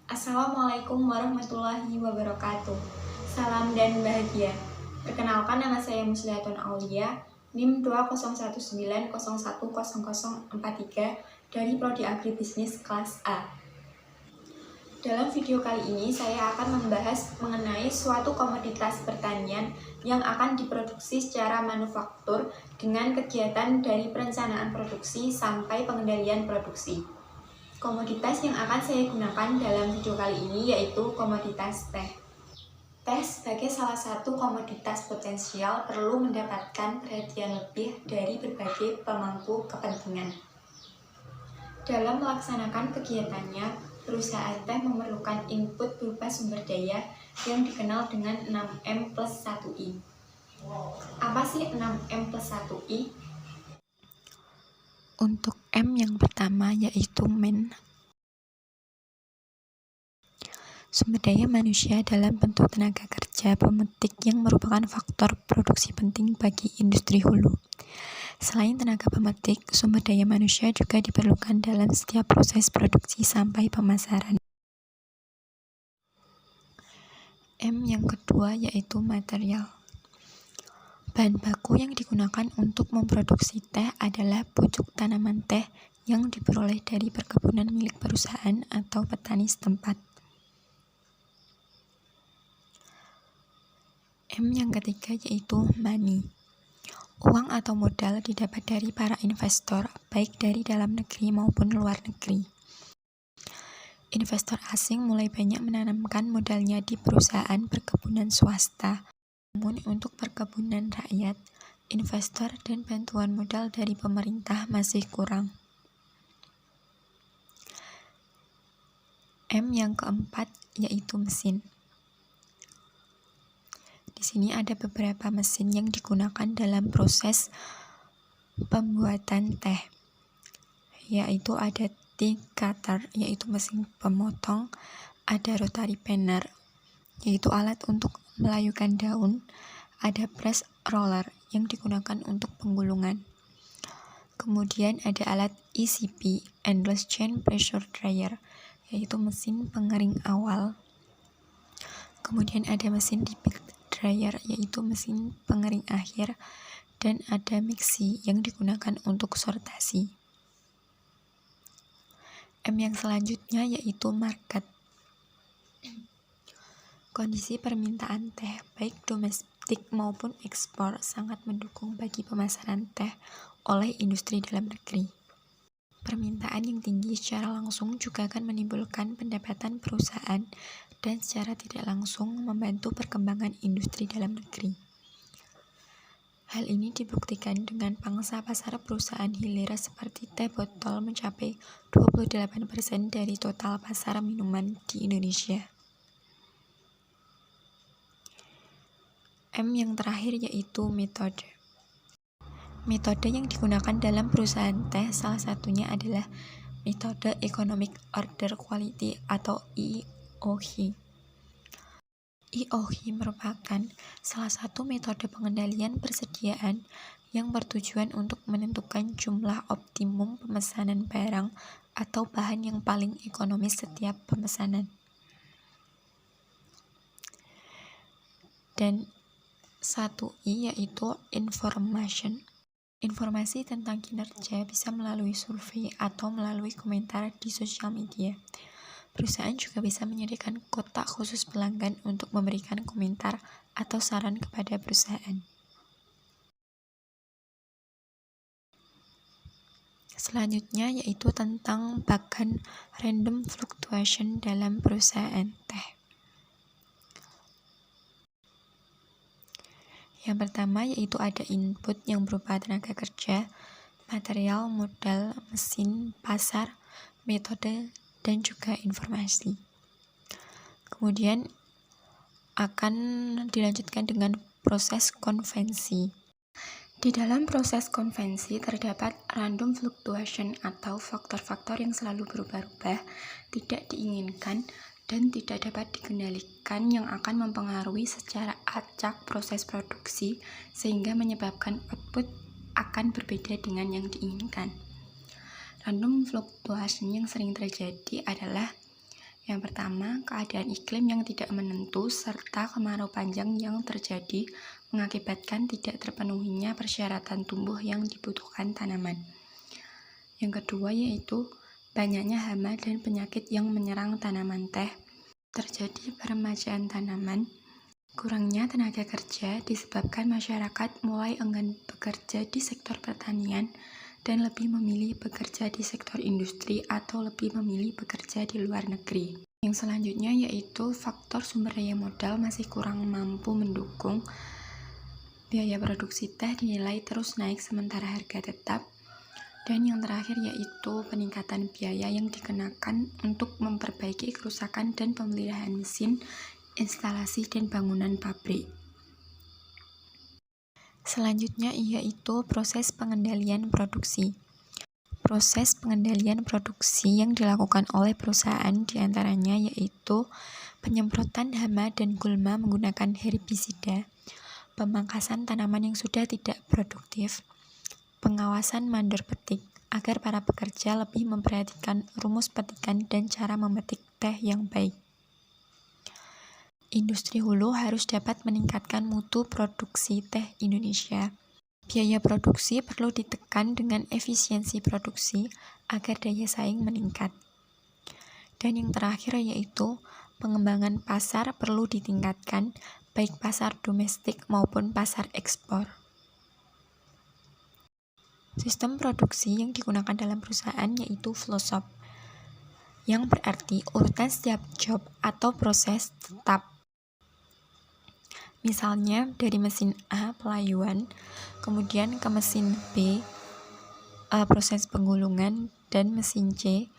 Assalamualaikum warahmatullahi wabarakatuh. Salam dan bahagia. Perkenalkan, nama saya Muslihatun Aulia, NIM 201901043 dari Prodi Agribisnis kelas A. Dalam video kali ini saya akan membahas mengenai suatu komoditas pertanian yang akan diproduksi secara manufaktur dengan kegiatan dari perencanaan produksi sampai pengendalian produksi. Komoditas yang akan saya gunakan dalam video kali ini yaitu komoditas teh. Teh sebagai salah satu komoditas potensial perlu mendapatkan perhatian lebih dari berbagai pemangku kepentingan. Dalam melaksanakan kegiatannya, perusahaan teh memerlukan input berupa sumber daya yang dikenal dengan 6M plus 1I. Apa sih 6M plus 1I? Untuk M yang pertama yaitu man. Sumber daya manusia dalam bentuk tenaga kerja pemetik yang merupakan faktor produksi penting bagi industri hulu. Selain tenaga pemetik, sumber daya manusia juga diperlukan dalam setiap proses produksi sampai pemasaran. M yang kedua yaitu material. Bahan baku yang digunakan untuk memproduksi teh adalah pucuk tanaman teh yang diperoleh dari perkebunan milik perusahaan atau petani setempat. M yang ketiga yaitu money. Uang atau modal didapat dari para investor, baik dari dalam negeri maupun luar negeri. Investor asing mulai banyak menanamkan modalnya di perusahaan perkebunan swasta. Namun untuk perkebunan rakyat, investor dan bantuan modal dari pemerintah masih kurang. M yang keempat yaitu mesin. Di sini ada beberapa mesin yang digunakan dalam proses pembuatan teh, yaitu ada tea cutter, yaitu mesin pemotong, ada rotary penner, yaitu alat untuk melayukan daun, ada press roller yang digunakan untuk penggulungan. Kemudian ada alat ECP, endless chain pressure dryer, yaitu mesin pengering awal. Kemudian ada mesin repeat dryer, yaitu mesin pengering akhir, dan ada mixi yang digunakan untuk sortasi. M yang selanjutnya yaitu market. Kondisi permintaan teh, baik domestik maupun ekspor, sangat mendukung bagi pemasaran teh oleh industri dalam negeri. Permintaan yang tinggi secara langsung juga akan menimbulkan pendapatan perusahaan dan secara tidak langsung membantu perkembangan industri dalam negeri. Hal ini dibuktikan dengan pangsa pasar perusahaan hilir seperti teh botol mencapai 28% dari total pasar minuman di Indonesia. M yang terakhir yaitu metode. Metode yang digunakan dalam perusahaan teh salah satunya adalah metode Economic Order Quality atau EOQ. EOQ merupakan salah satu metode pengendalian persediaan yang bertujuan untuk menentukan jumlah optimum pemesanan barang atau bahan yang paling ekonomis setiap pemesanan. Dan 1I yaitu information. Informasi tentang kinerja bisa melalui survei atau melalui komentar di sosial media. Perusahaan juga bisa menyediakan kotak khusus pelanggan untuk memberikan komentar atau saran kepada perusahaan. Selanjutnya yaitu tentang bagan random fluctuation dalam perusahaan teh. Yang pertama yaitu ada input yang berupa tenaga kerja, material, modal, mesin, pasar, metode, dan juga informasi. Kemudian akan dilanjutkan dengan proses konvensi. Di dalam proses konvensi terdapat random fluctuation atau faktor-faktor yang selalu berubah-ubah, tidak diinginkan, dan tidak dapat dikendalikan yang akan mempengaruhi secara acak proses produksi sehingga menyebabkan output akan berbeda dengan yang diinginkan. Random fluctuation yang sering terjadi adalah Yang pertama, keadaan iklim yang tidak menentu serta kemarau panjang yang terjadi mengakibatkan tidak terpenuhinya persyaratan tumbuh yang dibutuhkan tanaman. Yang kedua yaitu banyaknya hama dan penyakit yang menyerang tanaman teh. Terjadi peremajaan tanaman, kurangnya tenaga kerja disebabkan masyarakat mulai enggan bekerja di sektor pertanian dan lebih memilih bekerja di sektor industri atau lebih memilih bekerja di luar negeri. Yang selanjutnya yaitu faktor sumber daya modal masih kurang mampu mendukung. Biaya produksi teh dinilai terus naik sementara harga tetap. Dan yang terakhir yaitu peningkatan biaya yang dikenakan untuk memperbaiki kerusakan dan pemeliharaan mesin, instalasi, dan bangunan pabrik. Selanjutnya yaitu proses pengendalian produksi. Proses pengendalian produksi yang dilakukan oleh perusahaan diantaranya yaitu penyemprotan hama dan gulma menggunakan herbisida, pemangkasan tanaman yang sudah tidak produktif, pengawasan mandor petik agar para pekerja lebih memperhatikan rumus petikan dan cara memetik teh yang baik. Industri hulu harus dapat meningkatkan mutu produksi teh Indonesia. Biaya produksi perlu ditekan dengan efisiensi produksi agar daya saing meningkat. Dan yang terakhir yaitu pengembangan pasar perlu ditingkatkan, baik pasar domestik maupun pasar ekspor. Sistem produksi yang digunakan dalam perusahaan yaitu flow shop, yang berarti urutan setiap job atau proses tetap. Misalnya dari mesin A pelayuan, kemudian ke mesin B proses penggulungan, dan mesin C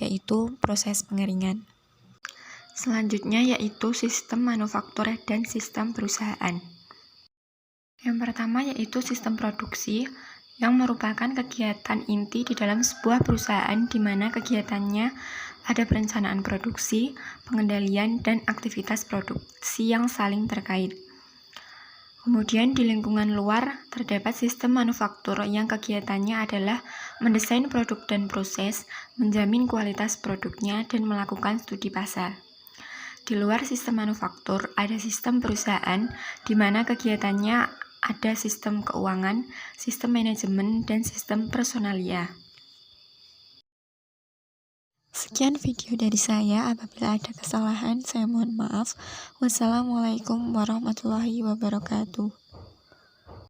yaitu proses pengeringan. Selanjutnya yaitu sistem manufaktur dan sistem perusahaan. Yang pertama yaitu sistem produksi, yang merupakan kegiatan inti di dalam sebuah perusahaan di mana kegiatannya ada perencanaan produksi, pengendalian, dan aktivitas produksi yang saling terkait. Kemudian di lingkungan luar terdapat sistem manufaktur yang kegiatannya adalah mendesain produk dan proses, menjamin kualitas produknya, dan melakukan studi pasar. Di luar sistem manufaktur ada sistem perusahaan di mana kegiatannya ada sistem keuangan, sistem manajemen, dan sistem personalia. Sekian video dari saya. Apabila ada kesalahan, saya mohon maaf. Wassalamualaikum warahmatullahi wabarakatuh.